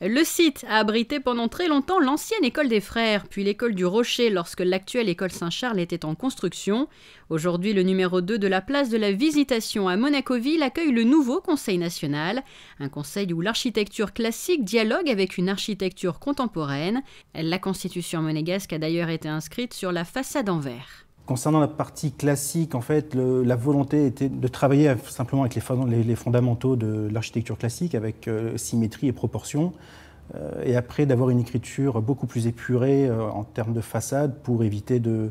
Le site a abrité pendant très longtemps l'ancienne école des Frères, puis l'école du Rocher lorsque l'actuelle école Saint-Charles était en construction. Aujourd'hui, le numéro 2 de la place de la Visitation à Monaco-Ville accueille le nouveau Conseil national, un conseil où l'architecture classique dialogue avec une architecture contemporaine. La constitution monégasque a d'ailleurs été inscrite sur la façade en verre. Concernant la partie classique, en fait, la volonté était de travailler simplement avec les fondamentaux de l'architecture classique, avec symétrie et proportion, et après d'avoir une écriture beaucoup plus épurée en termes de façade pour éviter de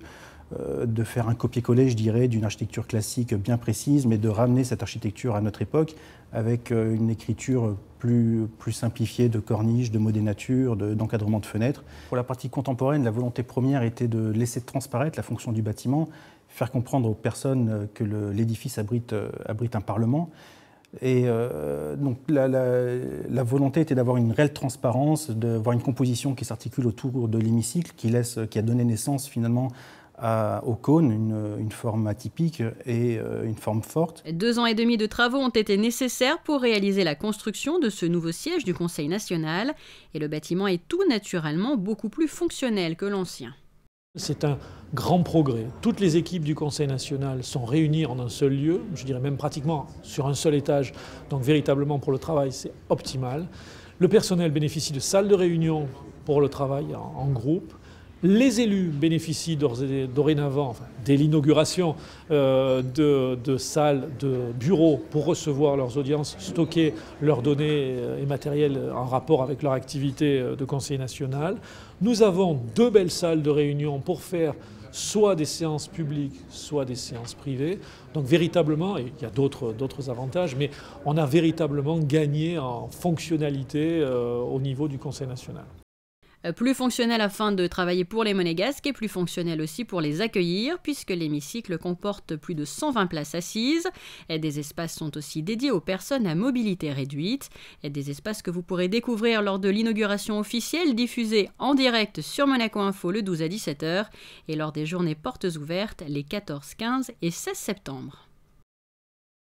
faire un copier-coller, je dirais, d'une architecture classique bien précise, mais de ramener cette architecture à notre époque avec une écriture plus simplifiée de corniches, de mots des natures, d'encadrement de fenêtres. Pour la partie contemporaine, la volonté première était de laisser transparaître la fonction du bâtiment, faire comprendre aux personnes que l'édifice abrite un parlement. Et donc la volonté était d'avoir une réelle transparence, d'avoir une composition qui s'articule autour de l'hémicycle, qui a donné naissance finalement au cône, une forme atypique et une forme forte. 2 ans et demi de travaux ont été nécessaires pour réaliser la construction de ce nouveau siège du Conseil national, et le bâtiment est tout naturellement beaucoup plus fonctionnel que l'ancien. C'est un grand progrès. Toutes les équipes du Conseil national sont réunies en un seul lieu, je dirais même pratiquement sur un seul étage, donc véritablement pour le travail c'est optimal. Le personnel bénéficie de salles de réunion pour le travail en groupe. Les élus bénéficient dorénavant, dès l'inauguration, de salles, de bureaux pour recevoir leurs audiences, stocker leurs données et matériel en rapport avec leur activité de conseiller national. Nous avons 2 belles salles de réunion pour faire soit des séances publiques, soit des séances privées. Donc véritablement, et il y a d'autres avantages, mais on a véritablement gagné en fonctionnalité au niveau du Conseil national. Plus fonctionnel afin de travailler pour les Monégasques et plus fonctionnel aussi pour les accueillir, puisque l'hémicycle comporte plus de 120 places assises. Et des espaces sont aussi dédiés aux personnes à mobilité réduite. Et des espaces que vous pourrez découvrir lors de l'inauguration officielle diffusée en direct sur Monaco Info le 12 à 17h et lors des journées portes ouvertes les 14, 15 et 16 septembre.